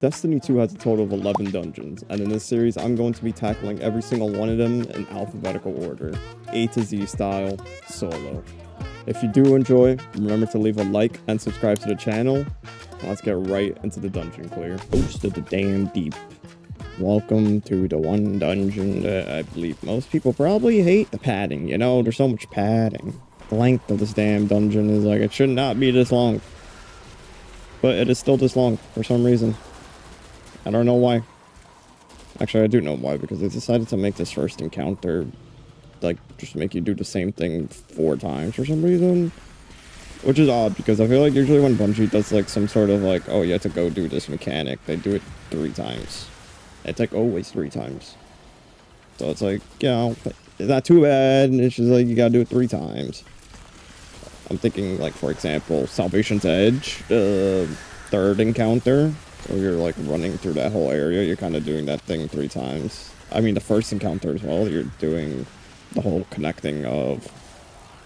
Destiny 2 has a total of 11 dungeons, and in this series, I'm going to be tackling every single one of them in alphabetical order, A to Z style, solo. If you do enjoy, remember to leave a like and subscribe to the channel. Let's get right into the dungeon clear. Ghost of the Damn Deep. Welcome to the one dungeon that I believe most people probably hate the padding. You know, there's so much padding. The length of this damn dungeon is like, it should not be this long. But it is still this long for some reason. I don't know why. Actually, I do know why, because they decided to make this first encounter, like, just make you do the same thing 4 times for some reason. Which is odd, because I feel like usually when Bungie does, like, some sort of, like, oh, you have to go do this mechanic, they do it 3 times. It's, like, always 3 times. So it's like, you know, it's not too bad, it's just, like, you gotta do it 3 times. I'm thinking, like, for example, Salvation's Edge, 3rd encounter. Or you're like running through that whole area, you're kind of doing that thing 3 times. I mean, the first encounter as well, you're doing the whole connecting of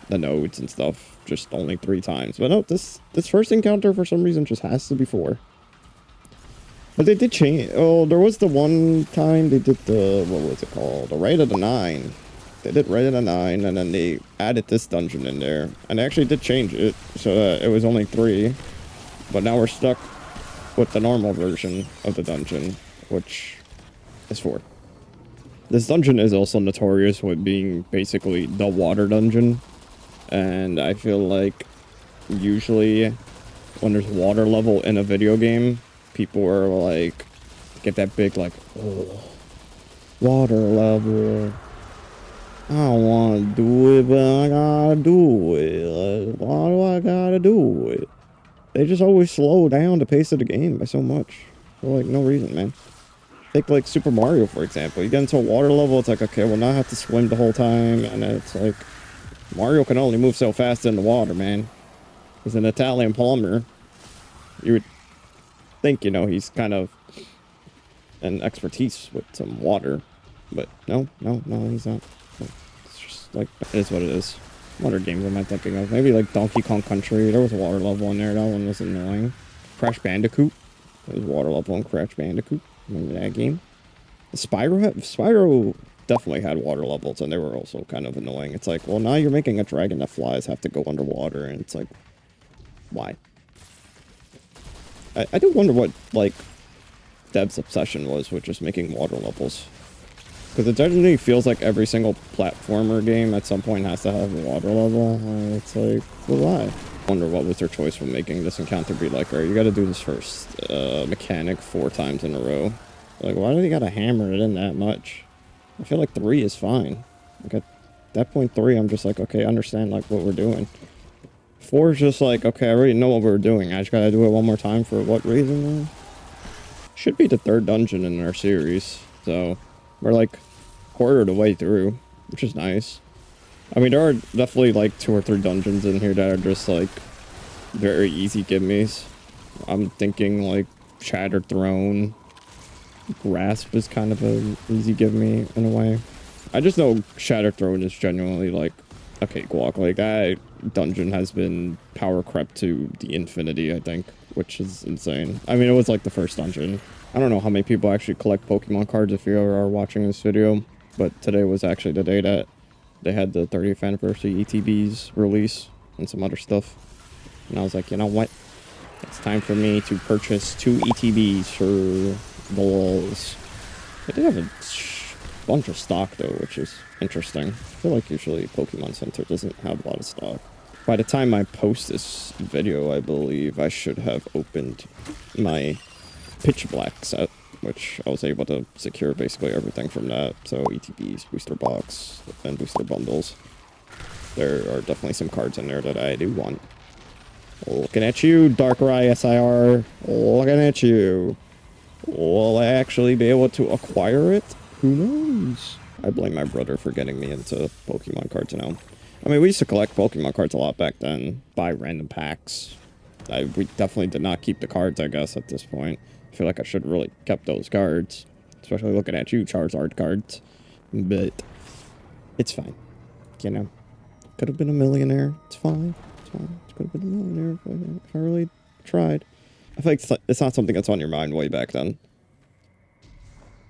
the nodes and stuff just only 3 times. But no, this first encounter for some reason just has to be 4. But they did change. Oh, there was the one time they did the, what was it called? The Rite of the 9. They did Rite of the 9, and then they added this dungeon in there. And they actually did change it, so that it was only 3. But now we're stuck with the normal version of the dungeon, which is 4. This dungeon is also notorious with being basically the water dungeon, and I feel like usually when there's water level in a video game, people are like, get that big like, oh, water level. I don't want to do it, but I gotta do it. Like, why do I gotta do it? They just always slow down the pace of the game by so much. For like no reason, man. Take like Super Mario, for example. You get into a water level, it's like, okay, well now I have to swim the whole time. And it's like, Mario can only move so fast in the water, man. He's an Italian plumber. You would think, you know, he's kind of an expertise with some water. But no, he's not. It's just like, it is what it is. What other games am I thinking of? Maybe like Donkey Kong Country. There was a water level in there. That one was annoying. Crash Bandicoot. There was a water level in Crash Bandicoot. Remember that game? Spyro definitely had water levels, and they were also kind of annoying. It's like, well, now you're making a dragon that flies have to go underwater, and it's like, why? I do wonder what, like, dev's obsession was with just making water levels. Because it generally feels like every single platformer game at some point has to have a water level. It's like, well, why? I wonder what was their choice for making this encounter be like, alright, you gotta do this first mechanic 4 times in a row. Like, why do they gotta hammer it in that much? I feel like 3 is fine. Like, at that point 3, I'm just like, okay, I understand, like, what we're doing. 4 is just like, okay, I already know what we're doing. I just gotta do it one more time for what reason? Should be the 3rd dungeon in our series, so we're like quarter of the way through, which is nice. I mean, there are definitely like 2 or 3 dungeons in here that are just like very easy gimmies. I'm thinking like Shattered Throne, Grasp is kind of an easy gimme in a way. I just know Shattered Throne is genuinely like, okay, Guac, like that dungeon has been power crept to the infinity, I think, which is insane. I mean, it was like the first dungeon. I don't know how many people actually collect Pokemon cards if you ever are watching this video, but today was actually the day that they had the 30th anniversary ETBs release and some other stuff. And I was like, you know what? It's time for me to purchase 2 ETBs for the lulz. They do have a bunch of stock though, which is interesting. I feel like usually Pokemon Center doesn't have a lot of stock. By the time I post this video, I believe I should have opened my Pitch Black set, which I was able to secure basically everything from that. So ETBs, booster box, and booster bundles. There are definitely some cards in there that I do want. Looking at you, Darkrai SIR. Looking at you. Will I actually be able to acquire it? Who knows? I blame my brother for getting me into Pokemon cards now. I mean, we used to collect Pokemon cards a lot back then. Buy random packs. We definitely did not keep the cards, I guess, at this point. I feel like I should really kept those cards. Especially looking at you, Charizard cards. But it's fine. You know. Could have been a millionaire. It's fine. It's fine. Could have been a millionaire if I really tried. I feel like it's not something that's on your mind way back then.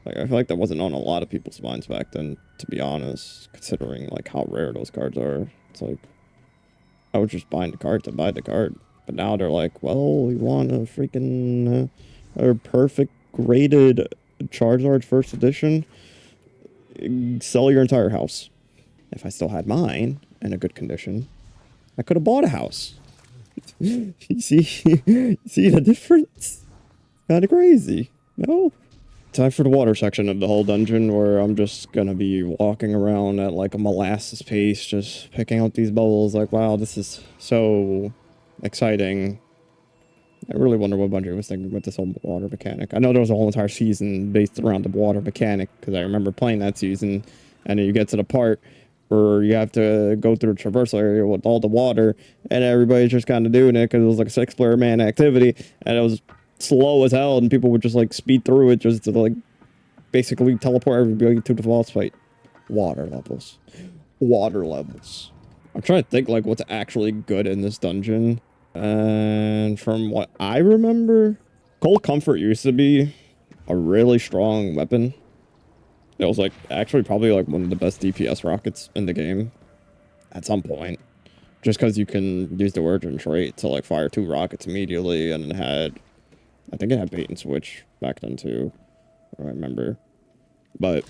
Like, I feel like that wasn't on a lot of people's minds back then, to be honest, considering, like, how rare those cards are. It's like, I was just buying the card to buy the card. But now they're like, well, we want a freaking a perfect graded Charizard first edition. Sell your entire house. If I still had mine in a good condition, I could have bought a house. You see the difference? Kind of crazy, no? Time for the water section of the whole dungeon, where I'm just gonna be walking around at like a molasses pace, just picking out these bubbles. Like, wow, this is so exciting. I really wonder what Bungie was thinking with this whole water mechanic. I know there was a whole entire season based around the water mechanic, because I remember playing that season, and then you get to the part where you have to go through the traversal area with all the water, and everybody's just kind of doing it because it was like a 6-player man activity, and it was slow as hell, and people would just like speed through it just to like basically teleport everybody to the boss fight. Water levels. I'm trying to think like what's actually good in this dungeon. And from what I remember, Cold Comfort used to be a really strong weapon. It was like actually probably like one of the best DPS rockets in the game at some point. Just because you can use the Origin trait to like fire 2 rockets immediately, and it had, I think it had bait and switch back then too, I remember. But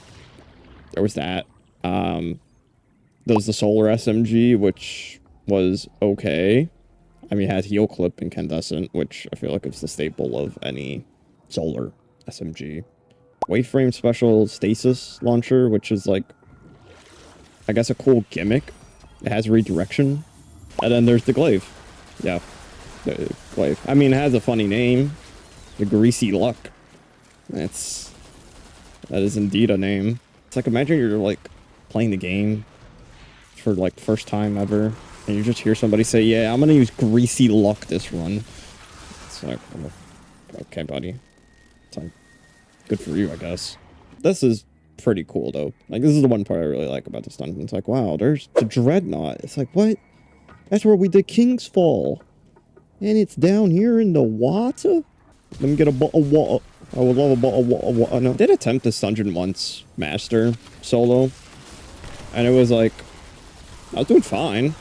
there was that. There was the Solar SMG, which was okay. I mean, it had Heal Clip and Incandescent, which I feel like is the staple of any Solar SMG. Waveframe Special Stasis Launcher, which is like, I guess, a cool gimmick. It has redirection. And then there's the Glaive. Yeah, the Glaive. I mean, it has a funny name. The Greasy Luck. That is indeed a name. It's like, imagine you're like playing the game for like first time ever, and you just hear somebody say, yeah, I'm gonna use Greasy Luck this run. It's like, okay, buddy. It's like, good for you, I guess. This is pretty cool, though. Like, this is the one part I really like about this dungeon. It's like, wow, there's the Dreadnought. It's like, what? That's where we did King's Fall. And it's down here in the water? Let me get a bottle of water. I would love a bottle of water. No. I did attempt this dungeon once, Master, solo. And it was like, I was doing fine.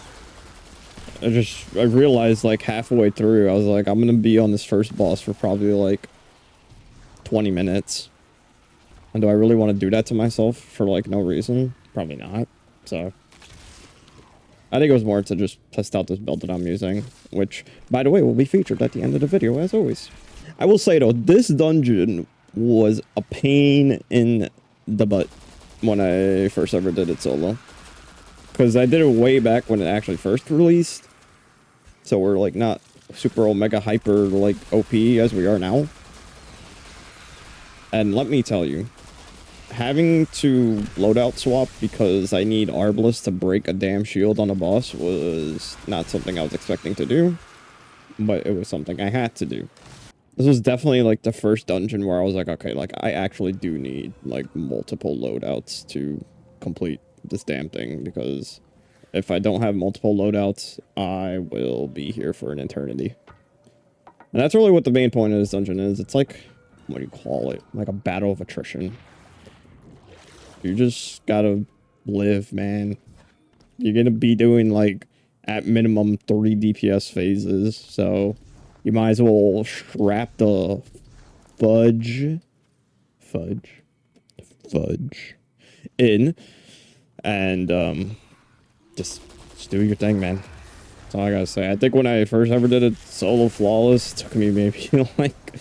I realized like halfway through, I was like, I'm gonna be on this first boss for probably like 20 minutes. And do I really want to do that to myself for like no reason? Probably not. So I think it was more to just test out this build that I'm using, which, by the way, will be featured at the end of the video, as always. I will say, though, this dungeon was a pain in the butt when I first ever did it solo. Because I did it way back when it actually first released. So we're, like, not super omega hyper, like, OP as we are now. And let me tell you, having to loadout swap because I need Arbalest to break a damn shield on a boss was not something I was expecting to do, but it was something I had to do. This was definitely like the first dungeon where I was like, okay, like I actually do need like multiple loadouts to complete this damn thing, because if I don't have multiple loadouts, I will be here for an eternity. And that's really what the main point of this dungeon is. It's like, what do you call it? Like a battle of attrition. You just gotta live, man. You're gonna be doing, like, at minimum 3 DPS phases, so you might as well strap the fudge in, and, just do your thing, man. That's all I gotta say. I think when I first ever did it solo flawless, it took me maybe, like,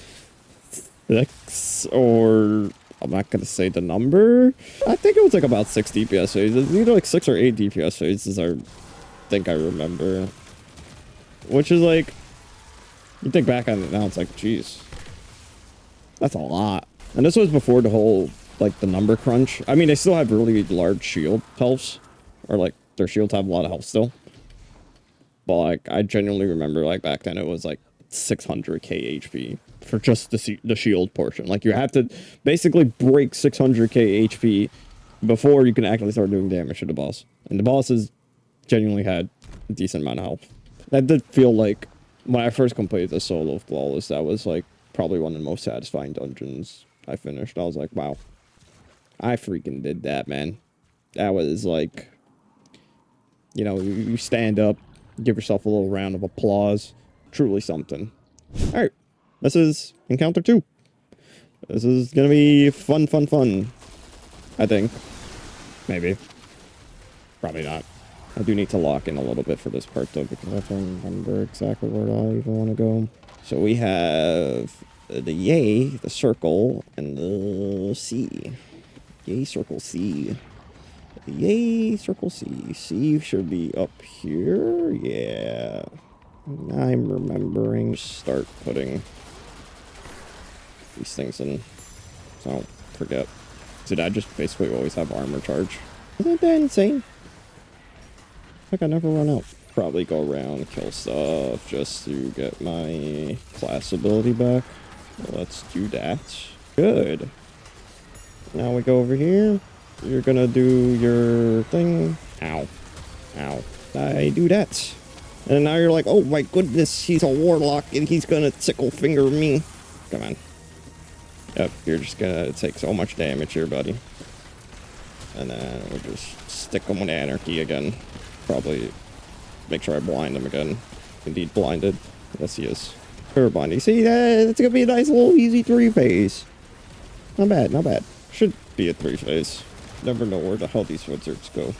6 or... I'm not going to say the number. I think it was like about 6 DPS phases. Either like 6 or 8 DPS phases, I think I remember. Which is like, you think back on it now, it's like, geez. That's a lot. And this was before the whole, like, the number crunch. I mean, they still have really large shield healths. Or like, their shields have a lot of health still. But like, I genuinely remember like back then it was like 600k HP for just the shield portion. Like, you have to basically break 600k HP before you can actually start doing damage to the boss. And the bosses genuinely had a decent amount of health. That did feel like when I first completed the solo flawless, that was like probably one of the most satisfying dungeons I finished. I was like, wow, I freaking did that, man. That was like, you know, you stand up, give yourself a little round of applause. Truly something. All right, this is encounter 2. This is gonna be fun, fun, fun. I think. Maybe. Probably not. I do need to lock in a little bit for this part though, because I don't remember exactly where I even want to go. So we have the yay, the circle, and the C. Yay, circle, C. Yay, circle, C. C should be up here. Yeah. I'm remembering. Start putting these things in so I don't forget. Did I just basically always have armor charge? Isn't that insane? Like I never run out. Probably go around, kill stuff just to get my class ability back. Let's do that. Good. Now we go over here. You're gonna do your thing. Ow. Ow. I do that. And now you're like, oh my goodness, he's a warlock and he's gonna tickle finger me. Come on. Yep, you're just gonna take so much damage here, buddy. And then we'll just stick him with anarchy again. Probably make sure I blind him again. Indeed blinded. Yes, he is. Turbine. You see that? It's gonna be a nice little easy 3-phase. Not bad, not bad. Should be a 3-phase. Never know where the hell these wizards go.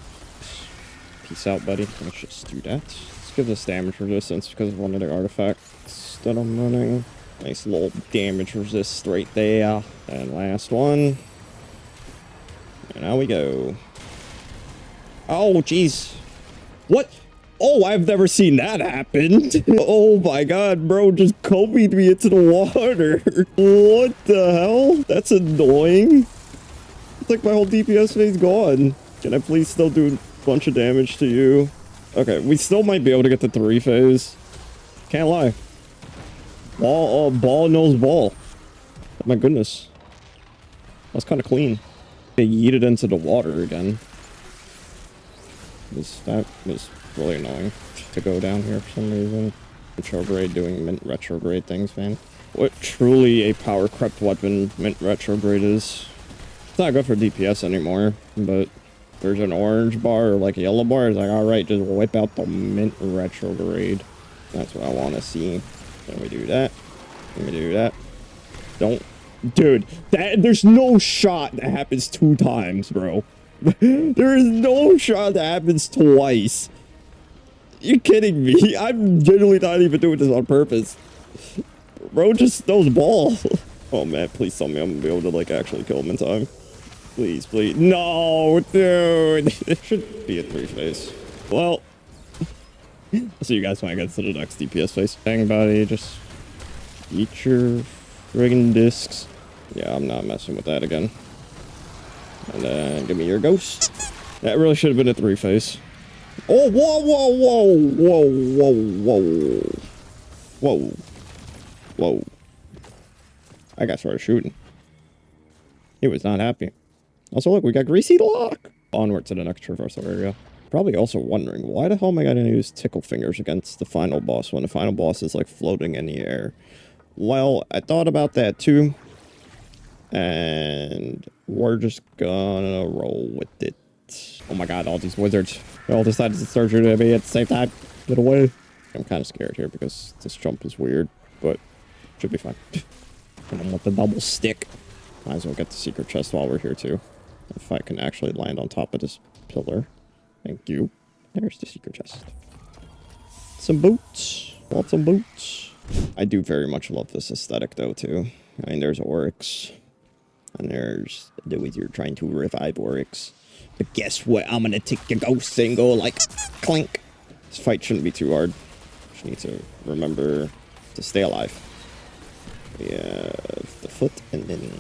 Peace out, buddy. Let's just do that. Let's give this damage resistance because of one of the artifacts that I'm running. Nice little damage resist right there. And last one. And now we go. Oh, jeez. What? Oh, I've never seen that happen. Oh my god, bro, just copied me into the water. What the hell? That's annoying. It's like my whole DPS phase gone. Can I please still do a bunch of damage to you? Okay, we still might be able to get the 3-phase. Can't lie. Ball knows ball. Oh my goodness. That's kind of clean. They yeeted into the water again. That was really annoying to go down here for some reason. Retrograde doing mint retrograde things, man. What truly a power crept weapon mint retrograde is. It's not good for DPS anymore, but there's an orange bar or like a yellow bar. It's like, alright, just wipe out the mint retrograde. That's what I want to see. Then we do that. Then we do that. Don't. Dude, there's no shot that happens 2 times, bro. There is no shot that happens twice. You kidding me? I'm genuinely not even doing this on purpose. Bro just knows ball. Oh man, please tell me I'm gonna be able to like actually kill him in time. Please, please. No, dude. It should be a 3-phase. Well, I'll see you guys when I get to the next DPS phase. Dang, buddy, just eat your friggin' discs. Yeah, I'm not messing with that again. And then give me your ghost. That really should have been a 3-phase. Oh, whoa, whoa, whoa, whoa, whoa, whoa. Whoa. Whoa. I got started shooting. He was not happy. Also, look, we got Greasy Lock. Onward to the next traversal area. Probably also wondering, why the hell am I going to use tickle fingers against the final boss when the final boss is like floating in the air? Well, I thought about that too. And we're just gonna roll with it. Oh my god, all these wizards. They all decided to start shooting at me at the same time. Get away. I'm kind of scared here because this jump is weird, but should be fine. And I'm with the double stick. Might as well get the secret chest while we're here too. If I can actually land on top of this pillar. Thank you. There's the secret chest. Some boots. Want some boots. I do very much love this aesthetic though too. I mean, there's Oryx. And there's the wizard trying to revive Oryx. But guess what? I'm gonna take your ghost and go like clink. This fight shouldn't be too hard. Just need to remember to stay alive. We have the foot and then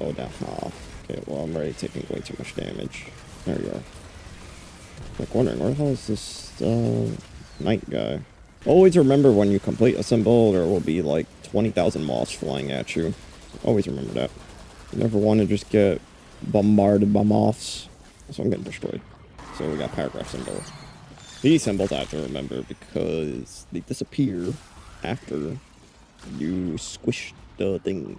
go down. Oh, okay, well I'm already taking way too much damage. There we go. Like wondering where the hell is this knight guy? Always remember when you complete a symbol there will be like 20,000 moths flying at you. Always remember that. You never want to just get bombarded by moths. So I'm getting destroyed. So we got paragraph symbol. These symbols I have to remember because they disappear after you squish the thing.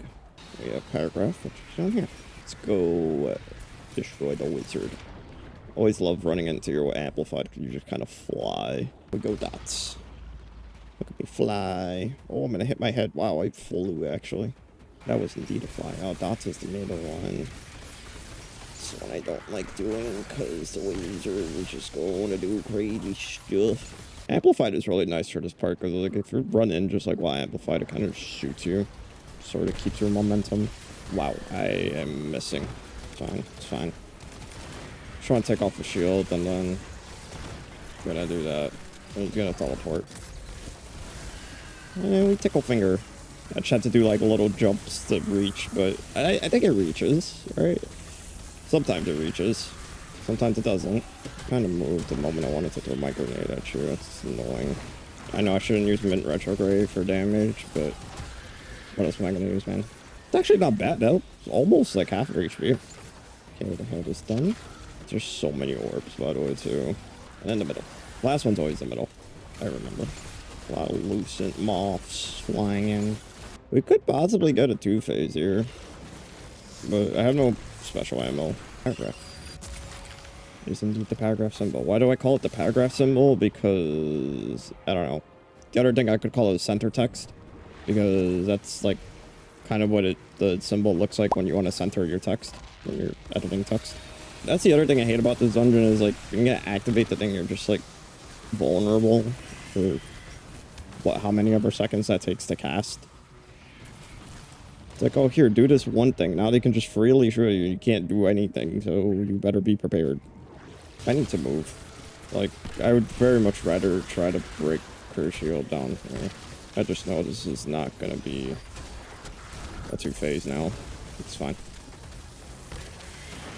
We have paragraph, which is down here. Let's go destroy the wizard. Always love running into your amplified because you just kind of fly. We go dots. Look at me fly. Oh, I'm gonna hit my head. Wow, I flew actually. That was indeed a fly. Oh, dots is the middle one. This one I don't like doing because the wizard is just going to do crazy stuff. Amplified is really nice for this part because like if you run in just like while amplified, it kind of shoots you. Sort of keeps your momentum. Wow, I am missing. It's fine, it's fine. Trying to take off the shield and then gonna do that. He's gonna teleport. And we tickle finger. I just had to do like little jumps to reach, but I think it reaches, right? Sometimes it reaches. Sometimes it doesn't. Kind of moved the moment I wanted to throw my grenade at you. That's annoying. I know I shouldn't use mint retrograde for damage, but what else am I gonna use, man? It's actually not bad though. It's almost like half of HP. Okay, what the hell is done? There's so many orbs, by the way, too. And in the middle. Last one's always the middle. I remember. A lot of lucent moths flying in. We could possibly get a 2-phase here. But I have no special ammo. Paragraph. Is indeed the paragraph symbol. Why do I call it the paragraph symbol? Because, I don't know. The other thing I could call it is center text. Because that's like kind of what the symbol looks like when you want to center your text. When you're editing text. That's the other thing I hate about this dungeon is like you're gonna activate the thing, you're just like vulnerable for how many ever seconds that takes to cast. It's like, oh here, do this one thing. Now they can just freely show you you can't do anything, so you better be prepared. I need to move. Like, I would very much rather try to break her shield down here. I just know this is not gonna be a 2-phase now. It's fine.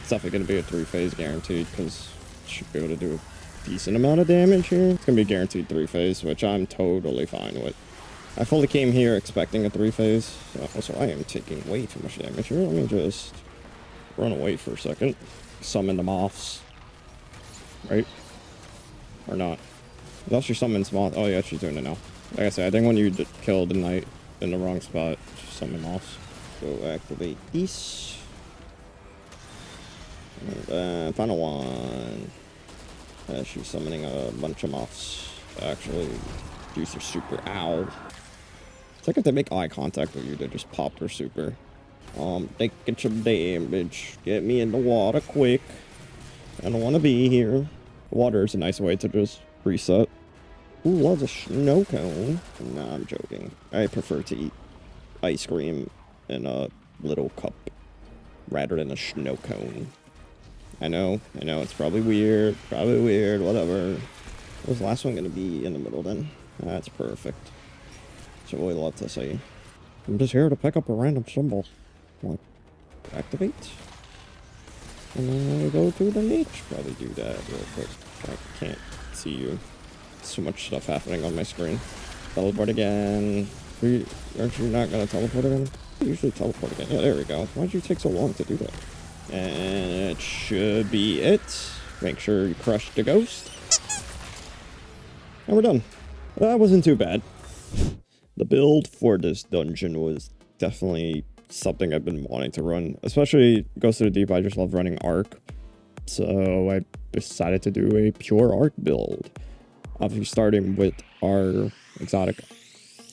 It's definitely going to be a 3-phase guaranteed because it should be able to do a decent amount of damage here. It's going to be guaranteed 3-phase, which I'm totally fine with. I fully came here expecting a 3-phase. Also, I am taking way too much damage here. Let me just run away for a second. Summon the moths. Right? Or not. Unless she summons moths. Oh yeah, she's doing it now. Like I said, I think when you kill the knight in the wrong spot, she summon moths. Go activate these. And final one. She's summoning a bunch of moths. Actually, use her super. Ow. It's like if they make eye contact with you, they just pop their super. Taking some damage. Get me in the water quick. I don't want to be here. Water is a nice way to just reset. Who loves a snow cone? Nah, I'm joking. I prefer to eat ice cream in a little cup rather than a snow cone. I know, it's probably weird, whatever. What was the last one going to be in the middle then? That's perfect. That's what we love to see. I'm just here to pick up a random symbol. Like, activate. And then I go to the niche. Probably do that real quick. I can't see you. So much stuff happening on my screen. Teleport again. Aren't you not going to teleport again? I usually teleport again. Yeah, there we go. Why'd you take so long to do that? And it should be it. Make sure you crush the ghost. And we're done. That wasn't too bad. The build for this dungeon was definitely something I've been wanting to run. Especially Ghost of the Deep, I just love running Arc. So I decided to do a pure Arc build. Obviously starting with our exotic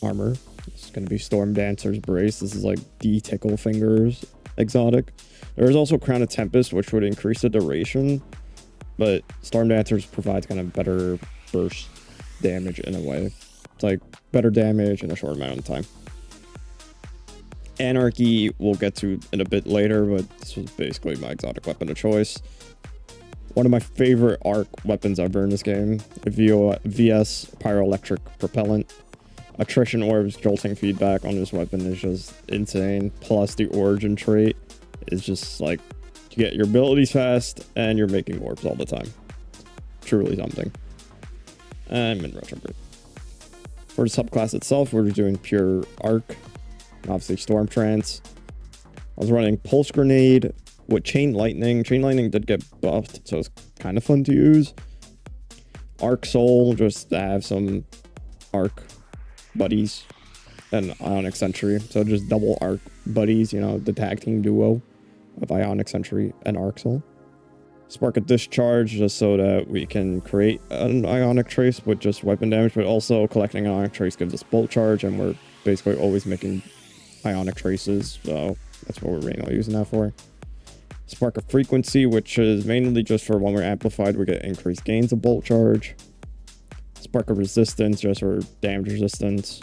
armor. It's going to be Storm Dancer's Brace. This is like the Tickle Fingers exotic. There's also Crown of Tempest, which would increase the duration, but Storm Dancers provides kind of better burst damage in a way. It's like better damage in a short amount of time. Anarchy we'll get to in a bit later, but this was basically my exotic weapon of choice. One of my favorite arc weapons ever in this game, VS Pyroelectric Propellant. Attrition Orbs jolting feedback on this weapon is just insane. Plus the origin trait is just like you get your abilities fast and you're making orbs all the time. Truly something. I'm in retrograde. For the subclass itself, we're doing pure arc. Obviously Storm Trance. I was running Pulse Grenade with Chain Lightning. Chain Lightning did get buffed, so it's kind of fun to use. Arc Soul, just to have some Arc buddies, and Ionic Sentry. So just double Arc buddies, you know, the tag team duo of Ionic Sentry and Arc Soul. Spark a Discharge, just so that we can create an Ionic Trace with just weapon damage, but also collecting an Ionic Trace gives us Bolt Charge, and we're basically always making Ionic Traces, so that's what we're mainly using that for. Spark a Frequency, which is mainly just for when we're amplified, we get increased gains of Bolt Charge. Spark a Resistance, just for damage resistance.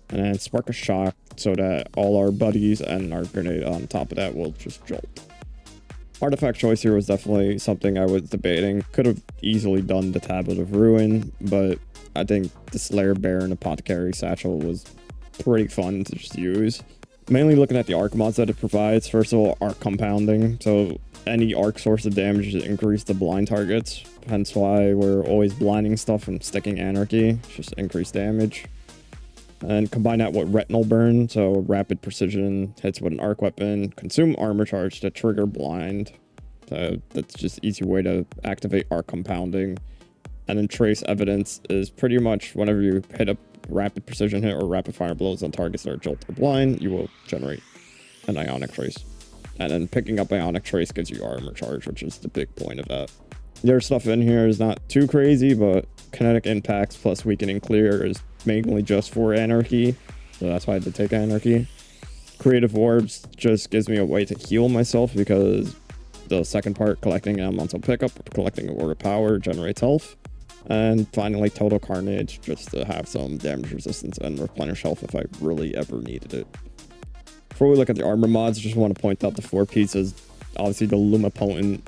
And then Spark a Shock, so that all our buddies and our grenade on top of that will just jolt. Artifact choice here was definitely something I was debating. Could have easily done the Tablet of Ruin, but I think the Slayer Bear and Apothecary Satchel was pretty fun to just use. Mainly looking at the arc mods that it provides. First of all, arc compounding. So any arc source of damage increase the blind targets. Hence why we're always blinding stuff and sticking Anarchy. Just increased damage. And combine that with Retinal Burn, so rapid precision hits with an arc weapon. Consume armor charge to trigger blind. So that's just easy way to activate arc compounding. And then Trace Evidence is pretty much whenever you hit a rapid precision hit or rapid fire blows on targets that are jolt or blind, you will generate an Ionic Trace. And then picking up Ionic Trace gives you armor charge, which is the big point of that. Their stuff in here is not too crazy, but Kinetic Impacts plus Weakening Clear is mainly just for Anarchy, so that's why I had to take Anarchy. Creative Orbs just gives me a way to heal myself, because the second part, collecting elemental pickup, collecting an Orb of Power, generates health. And finally, Total Carnage, just to have some damage resistance and replenish health if I really ever needed it. Before we look at the armor mods, I just want to point out the 4 pieces. Obviously, the Lumipotent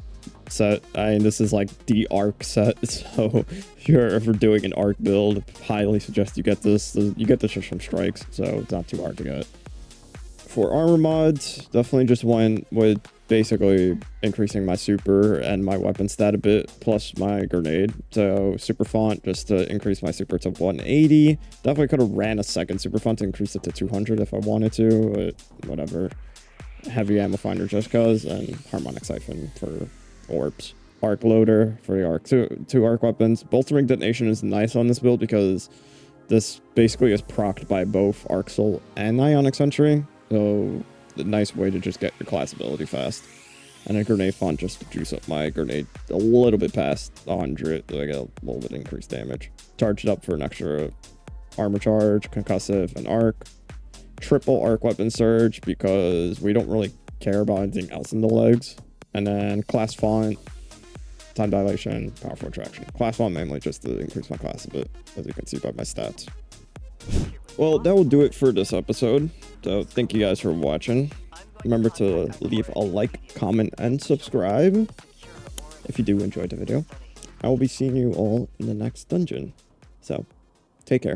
set. I mean, this is like the arc set, so if you're ever doing an arc build, highly suggest you get this. You get this just from strikes, so it's not too hard to get. For armor mods, definitely just went with basically increasing my super and my weapon stat a bit, plus my grenade. So super font, just to increase my super to 180. Definitely could have ran a second super font to increase it to 200 if I wanted to, but whatever. Heavy ammo finder just cause, and harmonic siphon for orbs. Arc loader for the arc two arc weapons. Bolstering detonation is nice on this build because this basically is procced by both Arc Soul and Ionic Sentry, so a nice way to just get your class ability fast. And a grenade font just to juice up my grenade a little bit past 100, so I get a little bit increased damage. Charge it up for an extra armor charge, concussive, and arc. Triple arc weapon surge because we don't really care about anything else in the legs. And then class font, time dilation, powerful attraction. Class font mainly just to increase my class a bit, as you can see by my stats. Well, that will do it for this episode. So thank you guys for watching. Remember to leave a like, comment, and subscribe if you do enjoy the video. I will be seeing you all in the next dungeon. So take care.